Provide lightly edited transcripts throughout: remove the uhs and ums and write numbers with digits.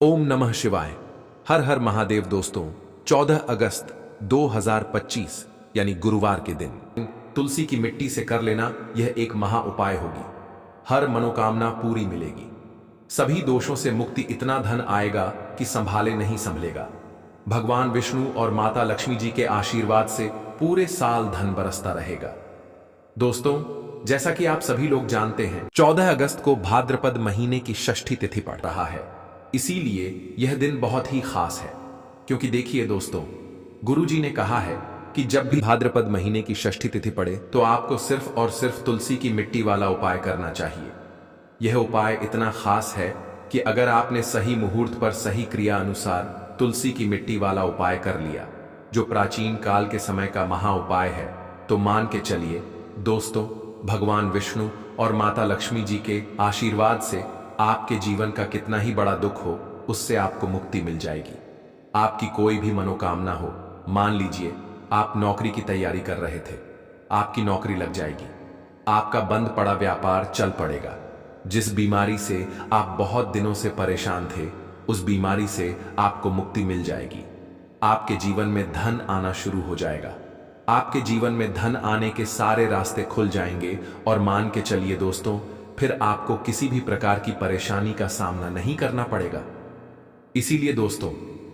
ओम नमः शिवाय। हर हर महादेव। दोस्तों, 14 अगस्त 2025 यानी गुरुवार के दिन तुलसी की मिट्टी से कर लेना यह एक महा उपाय होगी। हर मनोकामना पूरी मिलेगी, सभी दोषों से मुक्ति, इतना धन आएगा कि संभाले नहीं संभलेगा। भगवान विष्णु और माता लक्ष्मी जी के आशीर्वाद से पूरे साल धन बरसता रहेगा। दोस्तों, जैसा कि आप सभी लोग जानते हैं, 14 अगस्त को भाद्रपद महीने की षष्ठी तिथि पड़ रहा है। इसीलिए यह दिन बहुत ही खास है, क्योंकि देखिए दोस्तों, गुरुजी ने कहा है कि जब भी भाद्रपद महीने की षष्ठी तिथि पड़े तो आपको सिर्फ और सिर्फ तुलसी की मिट्टी वाला उपाय करना चाहिए। यह उपाय इतना खास है कि अगर आपने सही मुहूर्त पर सही क्रिया अनुसार तुलसी की मिट्टी वाला उपाय कर लिया, जो प्राचीन काल के समय का महा उपाय है, तो मान के चलिए दोस्तों, भगवान विष्णु और माता लक्ष्मी जी के आशीर्वाद से आपके जीवन का कितना ही बड़ा दुख हो, उससे आपको मुक्ति मिल जाएगी। आपकी कोई भी मनोकामना हो, मान लीजिए आप नौकरी की तैयारी कर रहे थे, आपकी नौकरी लग जाएगी। आपका बंद पड़ा व्यापार चल पड़ेगा। जिस बीमारी से आप बहुत दिनों से परेशान थे, उस बीमारी से आपको मुक्ति मिल जाएगी। आपके जीवन में धन आना शुरू हो जाएगा। आपके जीवन में धन आने के सारे रास्ते खुल जाएंगे और मान के चलिए दोस्तों, फिर आपको किसी भी प्रकार की परेशानी का सामना नहीं करना पड़ेगा। इसीलिए दोस्तों,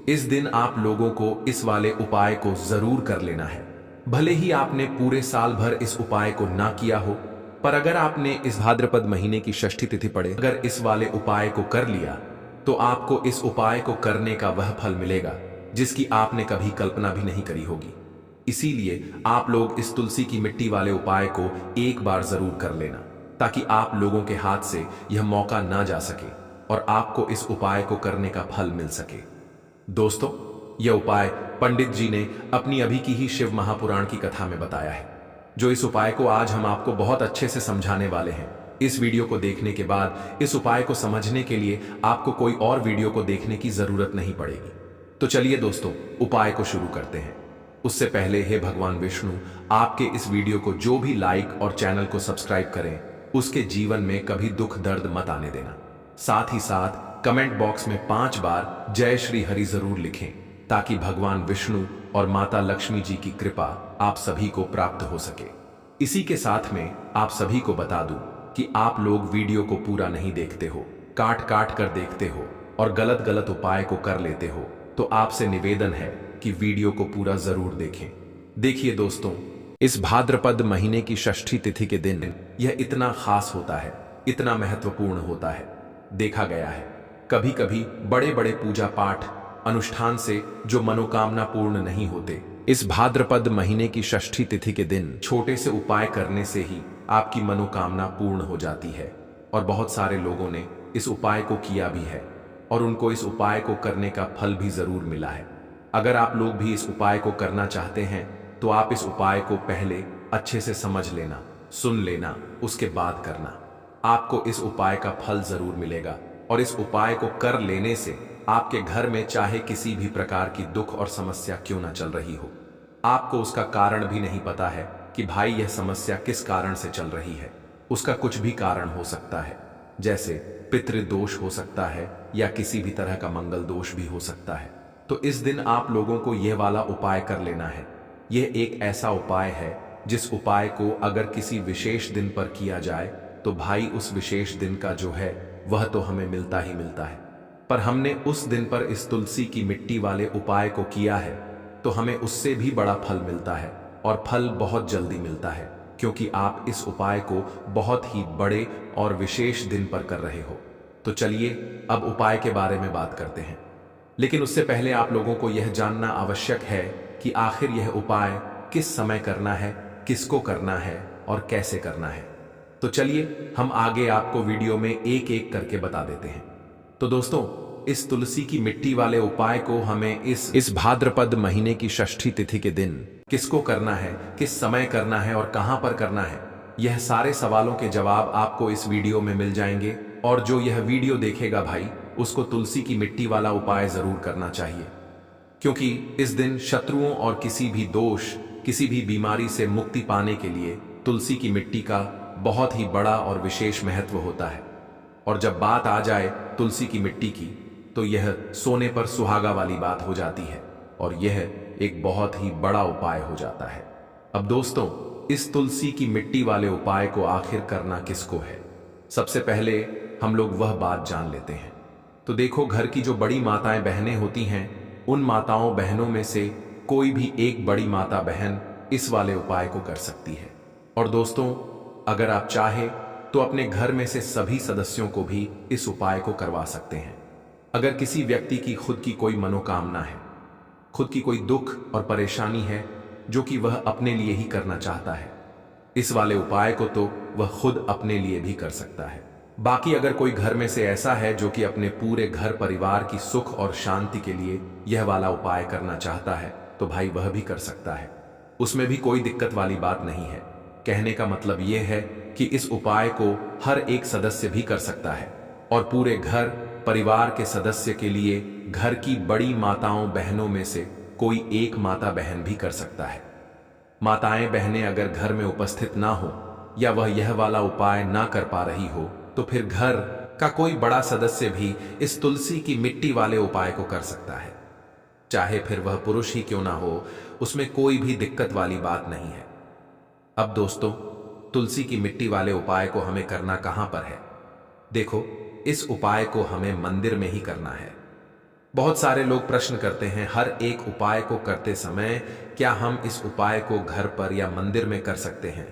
इस दिन आप लोगों को इस वाले उपाय को जरूर कर लेना है। भले ही आपने पूरे साल भर इस उपाय को ना किया हो, पर अगर आपने इस भाद्रपद महीने की षष्ठी तिथि पड़े अगर इस वाले उपाय को कर लिया, तो आपको इस उपाय को करने का वह फल मिलेगा जिसकी आपने कभी कल्पना भी नहीं करी होगी। इसीलिए आप लोग इस तुलसी की मिट्टी वाले उपाय को एक बार जरूर कर लेना, ताकि आप लोगों के हाथ से यह मौका ना जा सके और आपको इस उपाय को करने का फल मिल सके। दोस्तों, यह उपाय पंडित जी ने अपनी अभी की ही शिव महापुराण की कथा में बताया है, जो इस उपाय को आज हम आपको बहुत अच्छे से समझाने वाले हैं। इस वीडियो को देखने के बाद इस उपाय को समझने के लिए आपको कोई और वीडियो को देखने की जरूरत नहीं पड़ेगी। तो चलिए दोस्तों, उपाय को शुरू करते हैं। उससे पहले हे भगवान विष्णु, आपके इस वीडियो को जो भी लाइक और चैनल को सब्सक्राइब करें, उसके जीवन में कभी दुख दर्द मत आने देना। साथ ही साथ कमेंट बॉक्स में 5 बार जय श्री हरि जरूर लिखें, ताकि भगवान विष्णु और माता लक्ष्मी जी की कृपा आप सभी को प्राप्त हो सके। इसी के साथ में आप सभी को बता दूं कि आप लोग वीडियो को पूरा नहीं देखते हो, काट काट कर देखते हो और गलत गलत उपाय को कर लेते हो, तो आपसे निवेदन है कि वीडियो को पूरा जरूर देखें। देखिए दोस्तों, इस भाद्रपद महीने की षष्ठी तिथि के दिन यह इतना खास होता है, इतना महत्वपूर्ण होता है। देखा गया है कभी कभी बड़े बड़े पूजा पाठ अनुष्ठान से जो मनोकामना पूर्ण नहीं होते, इस भाद्रपद महीने की षष्ठी तिथि के दिन छोटे से उपाय करने से ही आपकी मनोकामना पूर्ण हो जाती है। और बहुत सारे लोगों ने इस उपाय को किया भी है और उनको इस उपाय को करने का फल भी जरूर मिला है। अगर आप लोग भी इस उपाय को करना चाहते हैं, तो आप इस उपाय को पहले अच्छे से समझ लेना, सुन लेना, उसके बाद करना। आपको इस उपाय का फल जरूर मिलेगा और इस उपाय को कर लेने से आपके घर में चाहे किसी भी प्रकार की दुख और समस्या क्यों ना चल रही हो, आपको उसका कारण भी नहीं पता है कि भाई यह समस्या किस कारण से चल रही है। उसका कुछ भी कारण हो सकता है, जैसे पितृदोष हो सकता है या किसी भी तरह का मंगल दोष भी हो सकता है। तो इस दिन आप लोगों को यह वाला उपाय कर लेना है। यह एक ऐसा उपाय है जिस उपाय को अगर किसी विशेष दिन पर किया जाए, तो भाई उस विशेष दिन का जो है वह तो हमें मिलता ही मिलता है। पर हमने उस दिन पर इस तुलसी की मिट्टी वाले उपाय को किया है, तो हमें उससे भी बड़ा फल मिलता है और फल बहुत जल्दी मिलता है, क्योंकि आप इस उपाय को बहुत ही बड़े और विशेष दिन पर कर रहे हो। तो चलिए अब उपाय के बारे में बात करते हैं। लेकिन उससे पहले आप लोगों को यह जानना आवश्यक है कि आखिर यह उपाय किस समय करना है, किसको करना है और कैसे करना है। तो चलिए हम आगे आपको वीडियो में एक एक करके बता देते हैं। तो दोस्तों, इस तुलसी की मिट्टी वाले उपाय को हमें इस भाद्रपद महीने की षष्ठी तिथि के दिन किसको करना है, किस समय करना है और कहां पर करना है, यह सारे सवालों के जवाब आपको इस वीडियो में मिल जाएंगे। और जो यह वीडियो देखेगा भाई, उसको तुलसी की मिट्टी वाला उपाय जरूर करना चाहिए, क्योंकि इस दिन शत्रुओं और किसी भी दोष, किसी भी बीमारी से मुक्ति पाने के लिए तुलसी की मिट्टी का बहुत ही बड़ा और विशेष महत्व होता है। और जब बात आ जाए तुलसी की मिट्टी की, तो यह सोने पर सुहागा वाली बात हो जाती है और यह एक बहुत ही बड़ा उपाय हो जाता है। अब दोस्तों, इस तुलसी की मिट्टी वाले उपाय को आखिर करना किसको है? सबसे पहले हम लोग वह बात जान लेते हैं। तो देखो, घर की जो बड़ी माताएं बहनें होती हैं, उन माताओं बहनों में से कोई भी एक बड़ी माता बहन इस वाले उपाय को कर सकती है। और दोस्तों, अगर आप चाहे तो अपने घर में से सभी सदस्यों को भी इस उपाय को करवा सकते हैं। अगर किसी व्यक्ति की खुद की कोई मनोकामना है, खुद की कोई दुख और परेशानी है जो कि वह अपने लिए ही करना चाहता है, इस वाले उपाय को तो वह खुद अपने लिए भी कर सकता है। बाकी अगर कोई घर में से ऐसा है जो कि अपने पूरे घर परिवार की सुख और शांति के लिए यह वाला उपाय करना चाहता है, तो भाई वह भी कर सकता है। उसमें भी कोई दिक्कत वाली बात नहीं है। कहने का मतलब यह है कि इस उपाय को हर एक सदस्य भी कर सकता है और पूरे घर परिवार के सदस्य के लिए घर की बड़ी माताओं बहनों में से कोई एक माता बहन भी कर सकता है। माताएं बहनें अगर घर में उपस्थित ना हो या वह यह वाला उपाय ना कर पा रही हो, तो फिर घर का कोई बड़ा सदस्य भी इस तुलसी की मिट्टी वाले उपाय को कर सकता है। चाहे फिर वह पुरुष ही क्यों ना हो, उसमें कोई भी दिक्कत वाली बात नहीं है। अब दोस्तों, तुलसी की मिट्टी वाले उपाय को हमें करना कहां पर है? देखो, इस उपाय को हमें मंदिर में ही करना है। बहुत सारे लोग प्रश्न करते हैं, हर एक उपाय को करते समय क्या हम इस उपाय को घर पर या मंदिर में कर सकते हैं?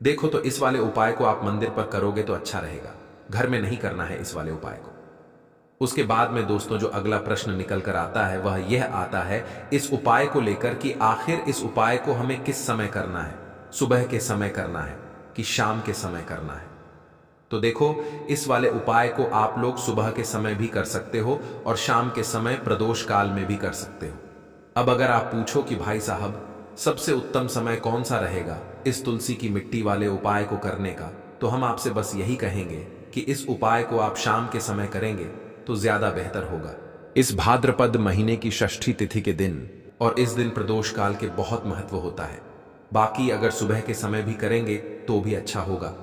देखो, तो इस वाले उपाय को आप मंदिर पर करोगे तो अच्छा रहेगा, घर में नहीं करना है इस वाले उपाय को। उसके बाद में दोस्तों, जो अगला प्रश्न निकल कर आता है वह यह आता है इस उपाय को लेकर कि आखिर इस उपाय को हमें किस समय करना है? सुबह के समय करना है कि शाम के समय करना है? तो देखो, इस वाले उपाय को आप लोग सुबह के समय भी कर सकते हो और शाम के समय प्रदोष काल में भी कर सकते हो। अब अगर आप पूछो कि भाई साहब, सबसे उत्तम समय कौन सा रहेगा इस तुलसी की मिट्टी वाले उपाय को करने का, तो हम आपसे बस यही कहेंगे कि इस उपाय को आप शाम के समय करेंगे तो ज्यादा बेहतर होगा। इस भाद्रपद महीने की षष्ठी तिथि के दिन और इस दिन प्रदोष काल के बहुत महत्व होता है। बाकी अगर सुबह के समय भी करेंगे तो भी अच्छा होगा,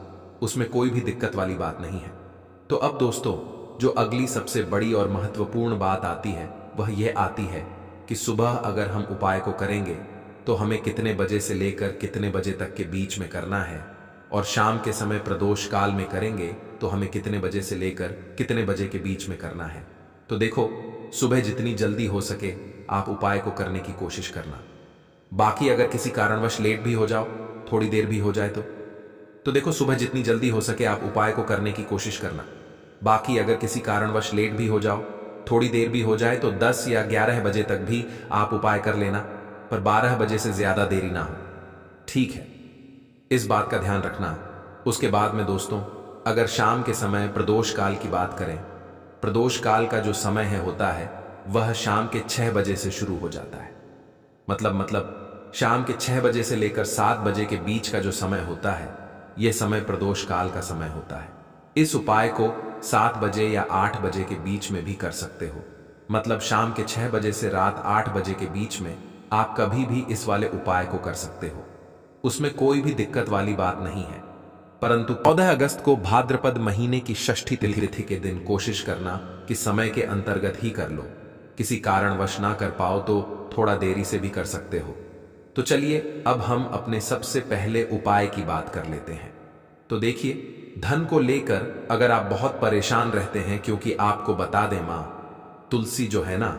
उसमें कोई भी दिक्कत वाली बात नहीं है। तो अब दोस्तों, जो अगली सबसे बड़ी और महत्वपूर्ण बात आती है वह यह आती है कि सुबह अगर हम उपाय को करेंगे तो हमें कितने बजे से लेकर कितने बजे तक के बीच में करना है, और शाम के समय प्रदोष काल में करेंगे तो हमें कितने बजे से लेकर कितने बजे के बीच में करना है। तो देखो, सुबह जितनी जल्दी हो सके आप उपाय को करने की कोशिश करना। बाकी अगर किसी कारणवश लेट भी हो जाओ, थोड़ी देर भी हो जाए तो देखो, सुबह जितनी जल्दी हो सके आप उपाय को करने की कोशिश करना। बाकी अगर किसी कारणवश लेट भी हो जाओ, थोड़ी देर भी हो जाए, तो 10 या 11 बजे तक भी आप उपाय कर लेना, पर 12 बजे से ज्यादा देरी ना हो, ठीक है? इस बात का ध्यान रखना। उसके बाद में दोस्तों, अगर शाम के समय प्रदोष काल की बात करें, प्रदोष काल का जो समय है होता है वह शाम के 6 बजे से शुरू हो जाता है। मतलब शाम के 6 बजे से लेकर 7 बजे के बीच का जो समय होता है, यह समय प्रदोष काल का समय होता है। इस उपाय को 7 बजे या 8 बजे के बीच में भी कर सकते हो। मतलब शाम के 6 बजे से रात 8 बजे के बीच में आप कभी भी इस वाले उपाय को कर सकते हो, उसमें कोई भी दिक्कत वाली बात नहीं है। परंतु 14 अगस्त को भाद्रपद महीने की षष्ठी तिथि के दिन कोशिश करना कि समय के अंतर्गत ही कर लो। किसी कारणवश ना कर पाओ तो थोड़ा देरी से भी कर सकते हो। तो चलिए, अब हम अपने सबसे पहले उपाय की बात कर लेते हैं। तो देखिए, धन को लेकर अगर आप बहुत परेशान रहते हैं, क्योंकि आपको बता दें मां तुलसी जो है ना,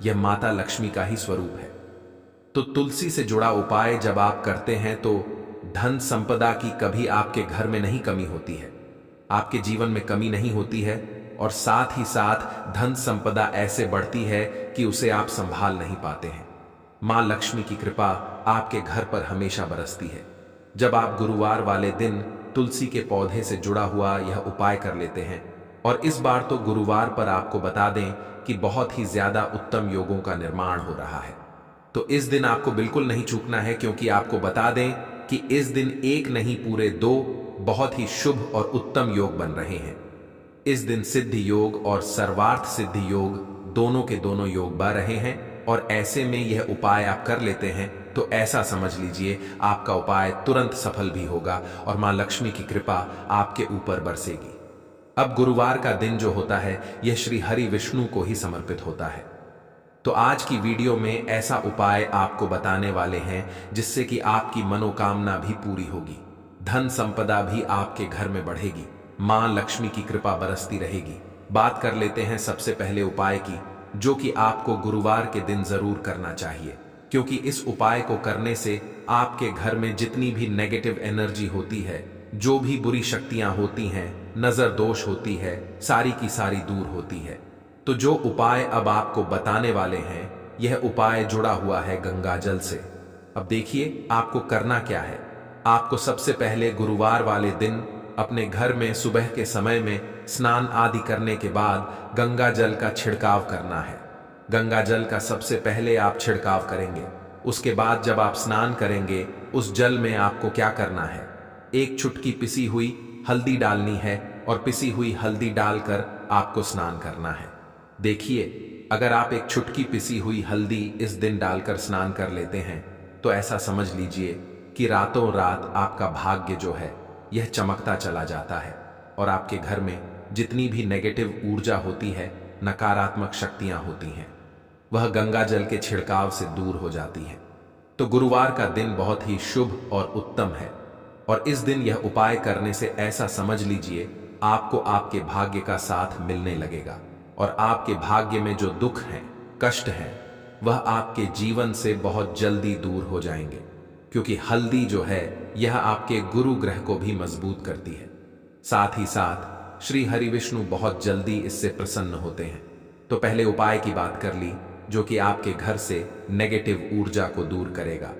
यह माता लक्ष्मी का ही स्वरूप है। तो तुलसी से जुड़ा उपाय जब आप करते हैं तो धन संपदा की कभी आपके घर में नहीं कमी होती है, आपके जीवन में कमी नहीं होती है, और साथ ही साथ धन संपदा ऐसे बढ़ती है कि उसे आप संभाल नहीं पाते हैं। मां लक्ष्मी की कृपा आपके घर पर हमेशा बरसती है। जब आप गुरुवार वाले दिन तुलसी के पौधे से जुड़ा हुआ यह उपाय कर लेते हैं, और इस बार तो गुरुवार पर आपको बता दें कि बहुत ही ज्यादा उत्तम योगों का निर्माण हो रहा है, तो इस दिन आपको बिल्कुल नहीं चूकना है, क्योंकि आपको बता दें कि इस दिन एक नहीं पूरे 2 बहुत ही शुभ और उत्तम योग बन रहे हैं। इस दिन सिद्धि योग और सर्वार्थ सिद्धि योग दोनों के दोनों योग बन रहे हैं, और ऐसे में यह उपाय आप कर लेते हैं तो ऐसा समझ लीजिए आपका उपाय तुरंत सफल भी होगा और मां लक्ष्मी की कृपा आपके ऊपर बरसेगी। अब गुरुवार का दिन जो होता है यह श्री हरि विष्णु को ही समर्पित होता है। तो आज की वीडियो में ऐसा उपाय आपको बताने वाले हैं जिससे कि आपकी मनोकामना भी पूरी होगी, धन संपदा भी आपके घर में बढ़ेगी, मां लक्ष्मी की कृपा बरसती रहेगी। बात कर लेते हैं सबसे पहले उपाय की, जो कि आपको गुरुवार के दिन जरूर करना चाहिए, क्योंकि इस उपाय को करने से आपके घर में जितनी भी नेगेटिव एनर्जी होती है, जो भी बुरी शक्तियां होती हैं, नजर दोष होती है, सारी की सारी दूर होती है। तो जो उपाय अब आपको बताने वाले हैं, यह उपाय जुड़ा हुआ है गंगा जल से। अब देखिए आपको करना क्या है। आपको सबसे पहले गुरुवार वाले दिन अपने घर में सुबह के समय में स्नान आदि करने के बाद गंगा जल का छिड़काव करना है। गंगा जल का सबसे पहले आप छिड़काव करेंगे। उसके बाद जब आप स्नान करेंगे, उस जल में आपको क्या करना है, एक चुटकी पिसी हुई हल्दी डालनी है और पिसी हुई हल्दी डालकर आपको स्नान करना है। देखिए, अगर आप एक चुटकी पिसी हुई हल्दी इस दिन डालकर स्नान कर लेते हैं तो ऐसा समझ लीजिए कि रातों रात आपका भाग्य जो है यह चमकता चला जाता है और आपके घर में जितनी भी नेगेटिव ऊर्जा होती है, नकारात्मक शक्तियां होती हैं, वह गंगा जल के छिड़काव से दूर हो जाती है। तो गुरुवार का दिन बहुत ही शुभ और उत्तम है और इस दिन यह उपाय करने से ऐसा समझ लीजिए आपको आपके भाग्य का साथ मिलने लगेगा और आपके भाग्य में जो दुख हैं, कष्ट हैं, वह आपके जीवन से बहुत जल्दी दूर हो जाएंगे, क्योंकि हल्दी जो है यह आपके गुरु ग्रह को भी मजबूत करती है। साथ ही साथ श्री हरि विष्णु बहुत जल्दी इससे प्रसन्न होते हैं। तो पहले उपाय की बात कर ली, जो कि आपके घर से नेगेटिव ऊर्जा को दूर करेगा,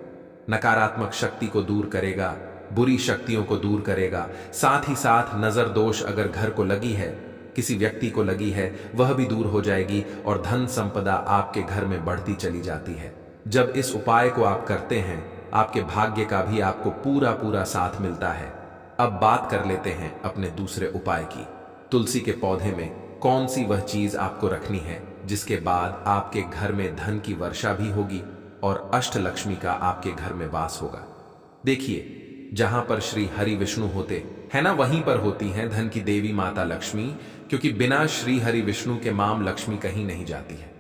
नकारात्मक शक्ति को दूर करेगा, बुरी शक्तियों को दूर करेगा। साथ ही साथ नजर दोष अगर घर को लगी है, किसी व्यक्ति को लगी है, वह भी दूर हो जाएगी और धन संपदा आपके घर में बढ़ती चली जाती है। जब इस उपाय को आप करते हैं, आपके भाग्य का भी आपको पूरा पूरा साथ मिलता है। अब बात कर लेते हैं अपने दूसरे उपाय की। तुलसी के पौधे में कौन सी वह चीज आपको रखनी है जिसके बाद आपके घर में धन की वर्षा भी होगी और अष्ट लक्ष्मी का आपके घर में वास होगा। देखिए, जहां पर श्री हरि विष्णु होते है ना, वहीं पर होती हैं धन की देवी माता लक्ष्मी, क्योंकि बिना श्री हरि विष्णु के माम लक्ष्मी कहीं नहीं जाती है।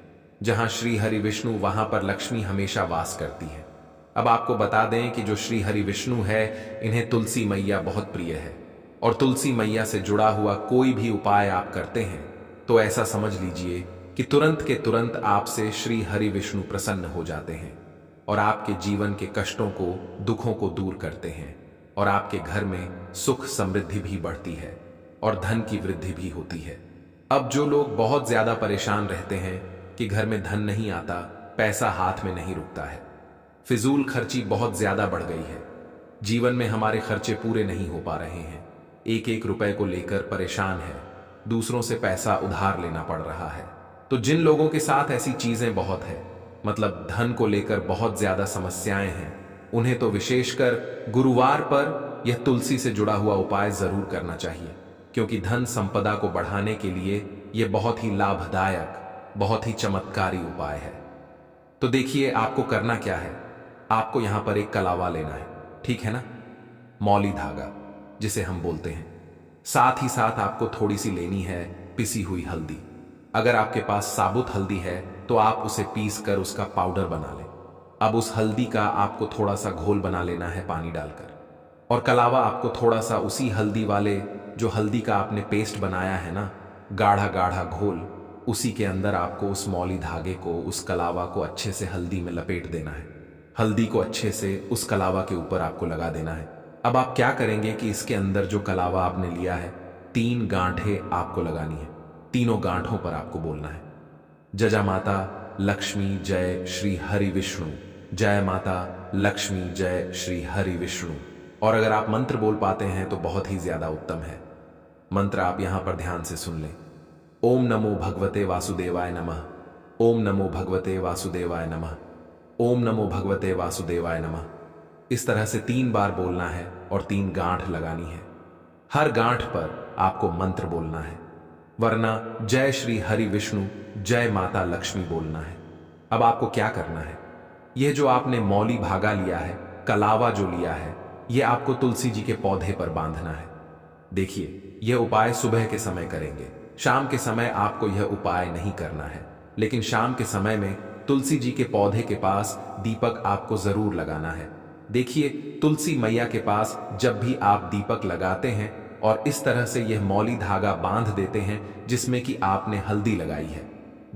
जहां श्री हरि विष्णु वहां पर लक्ष्मी हमेशा वास करती है। अब आपको बता दें कि जो श्री हरि विष्णु है, इन्हें तुलसी मैया बहुत प्रिय है और तुलसी मैया से जुड़ा हुआ कोई भी उपाय आप करते हैं तो ऐसा समझ लीजिए कि तुरंत के तुरंत आपसे श्री हरि विष्णु प्रसन्न हो जाते हैं और आपके जीवन के कष्टों को, दुखों को दूर करते हैं और आपके घर में सुख समृद्धि भी बढ़ती है और धन की वृद्धि भी होती है। अब जो लोग बहुत ज्यादा परेशान रहते हैं कि घर में धन नहीं आता, पैसा हाथ में नहीं रुकता है, फिजूल खर्ची बहुत ज्यादा बढ़ गई है, जीवन में हमारे खर्चे पूरे नहीं हो पा रहे हैं, एक एक रुपए को लेकर परेशान है, दूसरों से पैसा उधार लेना पड़ रहा है, तो जिन लोगों के साथ ऐसी चीजें बहुत है, मतलब धन को लेकर बहुत ज्यादा समस्याएं हैं, उन्हें तो विशेषकर गुरुवार पर यह तुलसी से जुड़ा हुआ उपाय जरूर करना चाहिए, क्योंकि धन संपदा को बढ़ाने के लिए यह बहुत ही लाभदायक, बहुत ही चमत्कारी उपाय है। तो देखिए आपको करना क्या है। आपको यहां पर एक कलावा लेना है, ठीक है ना, मौली धागा जिसे हम बोलते हैं। साथ ही साथ आपको थोड़ी सी लेनी है पिसी हुई हल्दी। अगर आपके पास साबुत हल्दी है तो आप उसे पीस कर उसका पाउडर बना लें। अब उस हल्दी का आपको थोड़ा सा घोल बना लेना है पानी डालकर, और कलावा आपको थोड़ा सा उसी हल्दी वाले, जो हल्दी का आपने पेस्ट बनाया है ना, गाढ़ा गाढ़ा घोल, उसी के अंदर आपको उस मौली धागे को, उस कलावा को अच्छे से हल्दी में लपेट देना है। हल्दी को अच्छे से उस कलावा के ऊपर आपको लगा देना है। अब आप क्या करेंगे कि इसके अंदर जो कलावा आपने लिया है, 3 गांठें आपको लगानी है। तीनों गांठों पर आपको बोलना है, जय माता लक्ष्मी जय श्री हरि विष्णु, जय माता लक्ष्मी जय श्री हरि विष्णु। और अगर आप मंत्र बोल पाते हैं तो बहुत ही ज्यादा उत्तम है। मंत्र आप यहां पर ध्यान से सुन लें। ओम नमो भगवते वासुदेवाय नमः, ओम नमो भगवते वासुदेवाय नमः, ओम नमो भगवते वासुदेवाय नमः। इस तरह से 3 बार बोलना है और 3 गांठ लगानी है। हर गांठ पर आपको मंत्र बोलना है, वरना जय श्री हरि विष्णु जय माता लक्ष्मी बोलना है। अब आपको क्या करना है, यह जो आपने मौली भागा लिया है, कलावा जो लिया है, यह आपको तुलसी जी के पौधे पर बांधना है। देखिए, यह उपाय सुबह के समय करेंगे। शाम के समय आपको यह उपाय नहीं करना है, लेकिन शाम के समय में तुलसी जी के पौधे के पास दीपक आपको जरूर लगाना है। देखिए, तुलसी मैया के पास जब भी आप दीपक लगाते हैं और इस तरह से यह मौली धागा बांध देते हैं जिसमें कि आपने हल्दी लगाई है,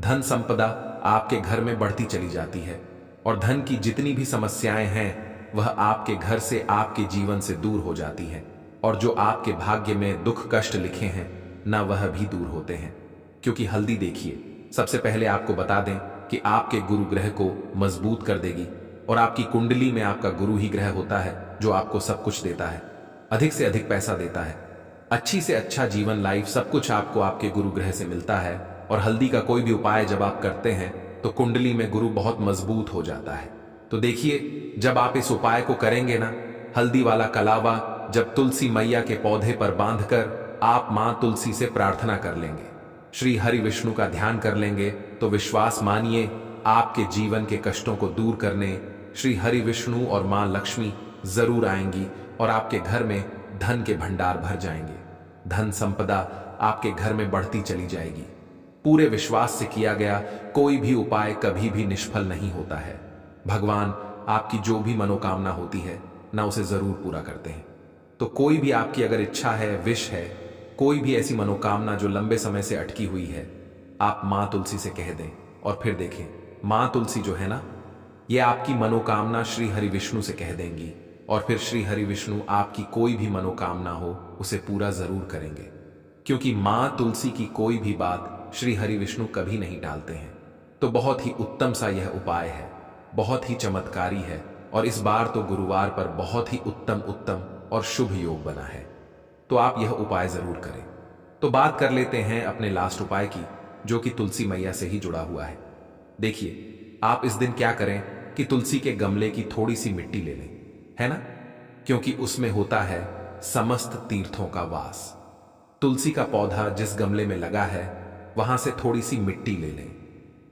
धन संपदा आपके घर में बढ़ती चली जाती है और धन की जितनी भी समस्याएं हैं वह आपके घर से, आपके जीवन से दूर हो जाती हैं और जो आपके भाग्य में दुख कष्ट लिखे हैं ना वह भी दूर होते हैं। क्योंकि हल्दी देखिए, सबसे पहले आपको बता दें कि आपके गुरु ग्रह को मजबूत कर देगी और आपकी कुंडली में आपका गुरु ही ग्रह होता है जो आपको सब कुछ देता है, अधिक से अधिक पैसा देता है, अच्छी से अच्छा जीवन लाइफ सब कुछ आपको आपके गुरु ग्रह से मिलता है। और हल्दी का कोई भी उपाय जब आप करते हैं तो कुंडली में गुरु बहुत मजबूत हो जाता है। तो देखिए, जब आप इस उपाय को करेंगे ना, हल्दी वाला कलावा जब तुलसी मैया के पौधे पर बांधकर आप मां तुलसी से प्रार्थना कर लेंगे, श्री हरि विष्णु का ध्यान कर लेंगे, तो विश्वास मानिए आपके जीवन के कष्टों को दूर करने श्री हरि विष्णु और मां लक्ष्मी जरूर आएंगी और आपके घर में धन के भंडार भर जाएंगे। धन संपदा आपके घर में बढ़ती चली जाएगी। पूरे विश्वास से किया गया कोई भी उपाय कभी भी निष्फल नहीं होता है। भगवान आपकी जो भी मनोकामना होती है ना उसे जरूर पूरा करते हैं। तो कोई भी आपकी अगर इच्छा है, विश है, कोई भी ऐसी मनोकामना जो लंबे समय से अटकी हुई है, आप मां तुलसी से कह दें और फिर देखें, मां तुलसी जो है ना, ये आपकी मनोकामना श्री हरि विष्णु से कह देंगी और फिर श्री हरि विष्णु आपकी कोई भी मनोकामना हो उसे पूरा जरूर करेंगे। क्योंकि मां तुलसी की कोई भी बात श्री हरि विष्णु कभी नहीं टालते हैं। तो बहुत ही उत्तम सा यह उपाय है, बहुत ही चमत्कारी है और इस बार तो गुरुवार पर बहुत ही उत्तम और शुभ योग बना है। तो आप यह उपाय जरूर करें। तो बात कर लेते हैं अपने लास्ट उपाय की, जो कि तुलसी मैया से ही जुड़ा हुआ है। देखिए, आप इस दिन क्या करें कि तुलसी के गमले की थोड़ी सी मिट्टी ले लें, है ना, क्योंकि उसमें होता है समस्त तीर्थों का वास। तुलसी का पौधा जिस गमले में लगा है वहां से थोड़ी सी मिट्टी ले लें,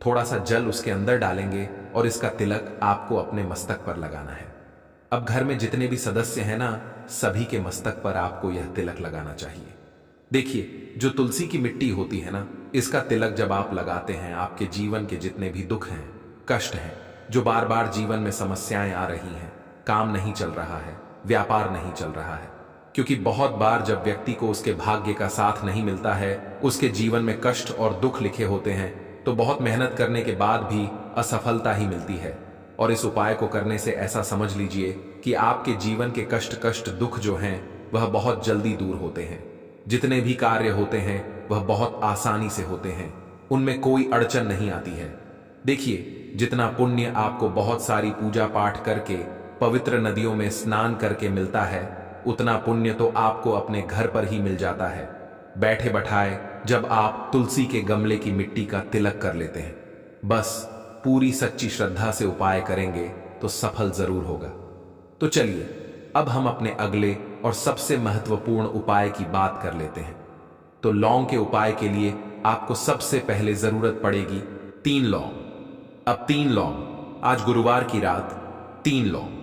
थोड़ा सा जल उसके अंदर डालेंगे और इसका तिलक आपको अपने मस्तक पर लगाना है। अब घर में जितने भी सदस्य हैं ना, सभी के मस्तक पर आपको यह तिलक लगाना चाहिए। देखिए, जो तुलसी की मिट्टी होती है ना, इसका तिलक जब आप लगाते हैं, आपके जीवन के जितने भी दुख हैं, कष्ट हैं, जो बार बार जीवन में समस्याएं आ रही हैं, काम नहीं चल रहा है, व्यापार नहीं चल रहा है, क्योंकि बहुत बार जब व्यक्ति को उसके भाग्य का साथ नहीं मिलता है, उसके जीवन में कष्ट और दुख लिखे होते हैं, तो बहुत मेहनत करने के बाद भी असफलता ही मिलती है। और इस उपाय को करने से ऐसा समझ लीजिए कि आपके जीवन के कष्ट दुख जो हैं वह बहुत जल्दी दूर होते हैं। जितने भी कार्य होते हैं वह बहुत आसानी से होते हैं, उनमें कोई अड़चन नहीं आती है। देखिए, जितना पुण्य आपको बहुत सारी पूजा पाठ करके, पवित्र नदियों में स्नान करके मिलता है, उतना पुण्य तो आपको अपने घर पर ही मिल जाता है, बैठे बैठाए, जब आप तुलसी के गमले की मिट्टी का तिलक कर लेते हैं। बस पूरी सच्ची श्रद्धा से उपाय करेंगे तो सफल जरूर होगा। तो चलिए, अब हम अपने अगले और सबसे महत्वपूर्ण उपाय की बात कर लेते हैं। तो लौंग के उपाय के लिए आपको सबसे पहले जरूरत पड़ेगी 3 लौंग। अब 3 लौंग, आज गुरुवार की रात 3 लौंग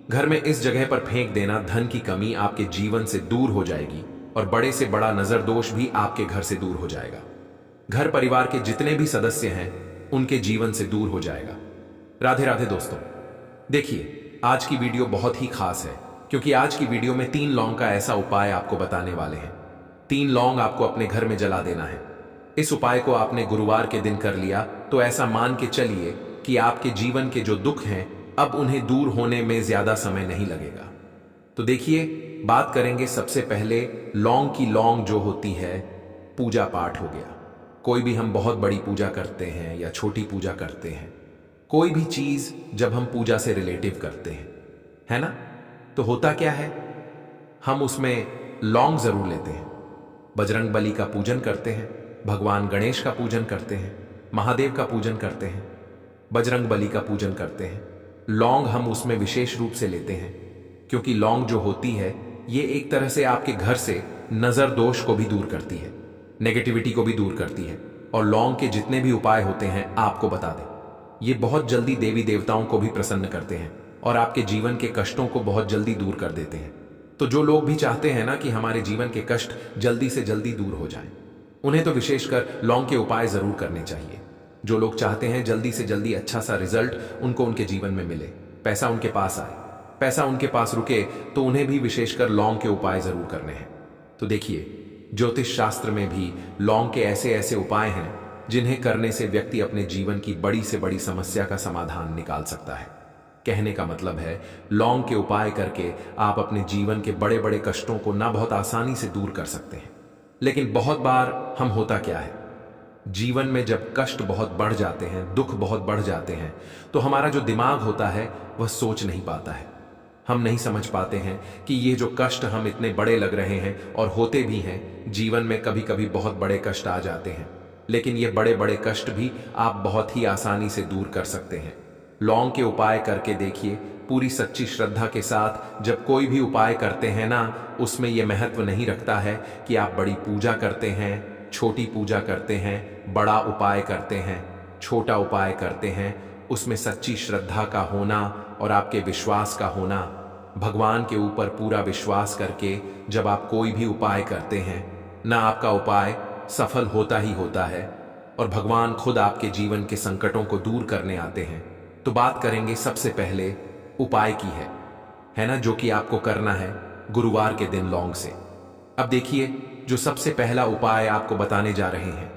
घर में इस जगह पर फेंक देना। धन की कमी आपके जीवन से दूर हो जाएगी और बड़े से बड़ा नजर दोष भी आपके घर से दूर हो जाएगा। घर परिवार के जितने भी सदस्य हैं उनके जीवन से दूर हो जाएगा। राधे राधे दोस्तों। देखिए, आज की वीडियो बहुत ही खास है, क्योंकि आज की वीडियो में 3 लौंग का ऐसा उपाय आपको बताने वाले हैं। 3 लौंग आपको अपने घर में जला देना है। इस उपाय को आपने गुरुवार के दिन कर लिया तो ऐसा मान के चलिए कि आपके जीवन के जो दुख हैं अब उन्हें दूर होने में ज्यादा समय नहीं लगेगा। तो देखिए, बात करेंगे सबसे पहले लौंग की। लौंग जो होती है, पूजा पाठ हो गया, कोई भी हम बहुत बड़ी पूजा करते हैं या छोटी पूजा करते हैं, कोई भी चीज जब हम पूजा से रिलेटिव करते हैं, है ना, तो होता क्या है, हम उसमें लौंग जरूर लेते हैं। बजरंग बली का पूजन करते हैं, भगवान गणेश का पूजन करते हैं, महादेव का पूजन करते हैं, बजरंग बली का पूजन करते हैं। लौंग हम उसमें विशेष रूप से लेते हैं, क्योंकि लौंग जो होती है ये एक तरह से आपके घर से नजर दोष को भी दूर करती है, नेगेटिविटी को भी दूर करती है। और लौंग के जितने भी उपाय होते हैं आपको बता दें, ये बहुत जल्दी देवी देवताओं को भी प्रसन्न करते हैं और आपके जीवन के कष्टों को बहुत जल्दी दूर कर देते हैं। तो जो लोग भी चाहते हैं ना कि हमारे जीवन के कष्ट जल्दी से जल्दी दूर हो जाएं, उन्हें तो विशेषकर लौंग के उपाय जरूर करने चाहिए। जो लोग चाहते हैं जल्दी से जल्दी अच्छा सा रिजल्ट उनको उनके जीवन में मिले, पैसा उनके पास आए, पैसा उनके पास रुके, तो उन्हें भी विशेषकर लौंग के उपाय जरूर करने हैं। तो देखिए, ज्योतिष शास्त्र में भी लौंग के ऐसे ऐसे उपाय हैं जिन्हें करने से व्यक्ति अपने जीवन की बड़ी से बड़ी समस्या का समाधान निकाल सकता है। कहने का मतलब है, लौंग के उपाय करके आप अपने जीवन के बड़े बड़े कष्टों को ना बहुत आसानी से दूर कर सकते हैं। लेकिन बहुत बार हम होता क्या है, जीवन में जब कष्ट बहुत बढ़ जाते हैं, दुख बहुत बढ़ जाते हैं, तो हमारा जो दिमाग होता है वह सोच नहीं पाता है। हम नहीं समझ पाते हैं कि ये जो कष्ट हम इतने बड़े लग रहे हैं और होते भी हैं, जीवन में कभी कभी बहुत बड़े कष्ट आ जाते हैं, लेकिन ये बड़े बड़े कष्ट भी आप बहुत ही आसानी से दूर कर सकते हैं। लौंग के उपाय करके देखिए, पूरी सच्ची श्रद्धा के साथ जब कोई भी उपाय करते हैं ना, उसमें यह महत्व नहीं रखता है कि आप बड़ी पूजा करते हैं, छोटी पूजा करते हैं, बड़ा उपाय करते हैं, छोटा उपाय करते हैं। उसमें सच्ची श्रद्धा का होना और आपके विश्वास का होना, भगवान के ऊपर पूरा विश्वास करके जब आप कोई भी उपाय करते हैं ना, आपका उपाय सफल होता ही होता है और भगवान खुद आपके जीवन के संकटों को दूर करने आते हैं। तो बात करेंगे सबसे पहले उपाय की है ना, जो कि आपको करना है गुरुवार के दिन लौंग से। अब देखिए, जो सबसे पहला उपाय आपको बताने जा रहे हैं,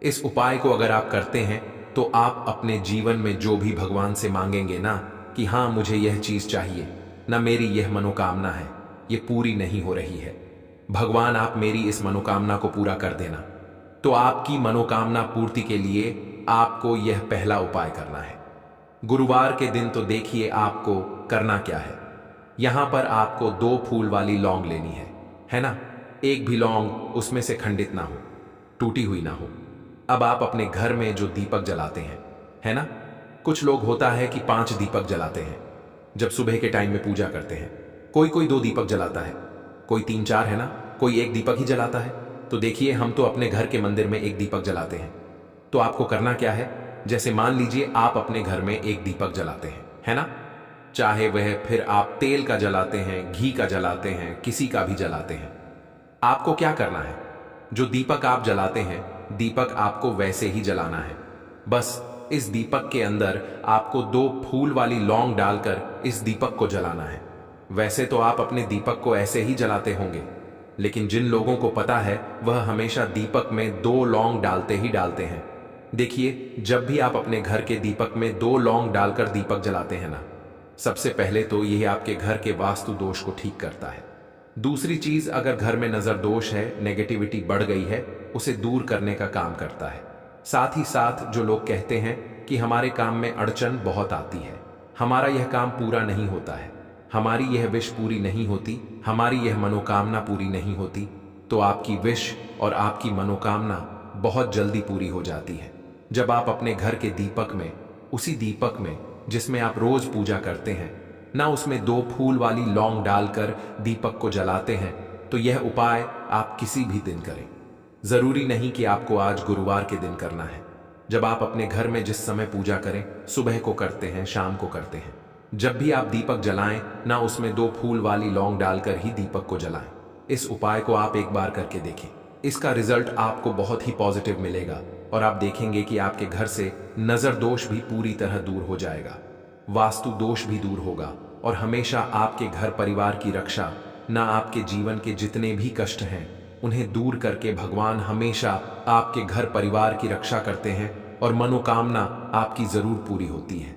इस उपाय को अगर आप करते हैं तो आप अपने जीवन में जो भी भगवान से मांगेंगे ना कि हाँ मुझे यह चीज चाहिए, ना मेरी यह मनोकामना है, ये पूरी नहीं हो रही है, भगवान आप मेरी इस मनोकामना को पूरा कर देना। तो आपकी मनोकामना पूर्ति के लिए आपको यह पहला उपाय करना है गुरुवार के दिन। तो देखिए आपको करना क्या है। यहां पर आपको 2 फूल वाली लौंग लेनी है ना। एक भी लौंग उसमें से खंडित ना हो, टूटी हुई ना हो। अब आप अपने घर में जो दीपक जलाते हैं, है ना, कुछ लोग होता है कि 5 दीपक जलाते हैं जब सुबह के टाइम में पूजा करते हैं। कोई 2 दीपक जलाता है, कोई 3-4, है ना, कोई 1 दीपक ही जलाता है। तो देखिए, हम तो अपने घर के मंदिर में 1 दीपक जलाते हैं। तो आपको करना क्या है, जैसे मान लीजिए आप अपने घर में 1 दीपक जलाते हैं, है ना, चाहे वह फिर आप तेल का जलाते हैं, घी का जलाते हैं, किसी का भी जलाते हैं। आपको क्या करना है, जो दीपक आप जलाते हैं, दीपक आपको वैसे ही जलाना है। बस इस दीपक के अंदर आपको 2 फूल वाली लौंग डालकर इस दीपक को जलाना है। वैसे तो आप अपने दीपक को ऐसे ही जलाते होंगे, लेकिन जिन लोगों को पता है वह हमेशा दीपक में 2 लौंग डालते ही डालते हैं। देखिए, जब भी आप अपने घर के दीपक में 2 लौंग डालकर दीपक जलाते हैं ना, सबसे पहले तो यह आपके घर के वास्तु दोष को ठीक करता है। दूसरी चीज, अगर घर में नजर दोष है, नेगेटिविटी बढ़ गई है, उसे दूर करने का काम करता है। साथ ही साथ जो लोग कहते हैं कि हमारे काम में अड़चन बहुत आती है, हमारा यह काम पूरा नहीं होता है, हमारी यह विश पूरी नहीं होती, हमारी यह मनोकामना पूरी नहीं होती, तो आपकी विश और आपकी मनोकामना बहुत जल्दी पूरी हो जाती है जब आप अपने घर के दीपक में, उसी दीपक में जिसमें आप रोज पूजा करते हैं ना, उसमें 2 फूल वाली लौंग डालकर दीपक को जलाते हैं। तो यह उपाय आप किसी भी दिन करें, जरूरी नहीं कि आपको आज गुरुवार के दिन करना है। जब आप अपने घर में जिस समय पूजा करें, सुबह को करते हैं, शाम को करते हैं, जब भी आप दीपक जलाएं ना, उसमें 2 फूल वाली लौंग डालकर ही दीपक को जलाएं। इस उपाय को आप एक बार करके देखें, इसका रिजल्ट आपको बहुत ही पॉजिटिव मिलेगा और आप देखेंगे कि आपके घर से नजर दोष भी पूरी तरह दूर हो जाएगा, वास्तु दोष भी दूर होगा और हमेशा आपके घर परिवार की रक्षा, ना आपके जीवन के जितने भी कष्ट हैं उन्हें दूर करके भगवान हमेशा आपके घर परिवार की रक्षा करते हैं और मनोकामना आपकी जरूर पूरी होती है।